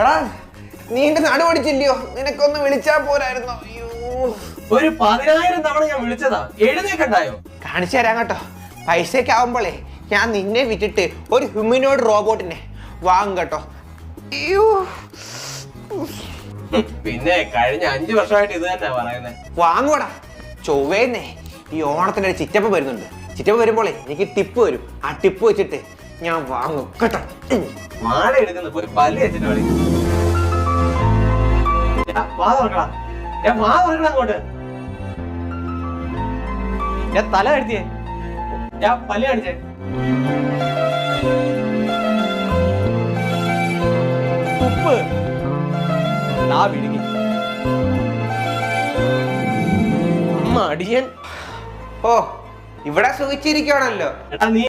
എടാ നീ എന്റെ നാട് പഠിച്ചില്ലയോ? നിനക്കൊന്ന് വിളിച്ചാ പോരായിരുന്നോ? അയ്യോ, ഒരു 10,000 തവണ ഞാൻ വിളിച്ചതാ, എഴുന്നേക്കണ്ടായോ? കാണിച്ചു തരാം കേട്ടോ. പൈസയൊക്കെ ആവുമ്പോളേ ഞാൻ നിന്നെ വിറ്റിട്ട് ഒരു ഹ്യൂമനോയിഡ് റോബോട്ടിനെ വാങ്ങും കേട്ടോ. അയ്യോ, പിന്നെ കഴിഞ്ഞ 5 വർഷമായിട്ട് ഇത് തന്നെ പറയുന്നത്. വാങ്ങൂടാ. ചൊവ്വേന്നേ ഈ ഓണത്തിന് ഒരു ചിറ്റപ്പ വരുന്നുണ്ട്. ചിറ്റപ്പ വരുമ്പോളേ എനിക്ക് ടിപ്പ് വരും. ആ ടിപ്പ് വെച്ചിട്ട് ഞാൻ വാങ്ങും കേട്ടോ. മാല എടുക്കുന്ന ഒരു പല്ല് വെച്ചിട്ട് കളി. വാ തുറക്കടാ, വാ തുറക്കടാ അങ്ങോട്ട്. ഞാൻ തല കടിച്ചേ, ഞാൻ പല്ല് കടിച്ചേ. തുപ്പ് വിഴുങ്ങി മടിയൻ. ഓ, ഇവിടെ സൂചിച്ചിരിക്കുകയാണല്ലോ. എടാ നീ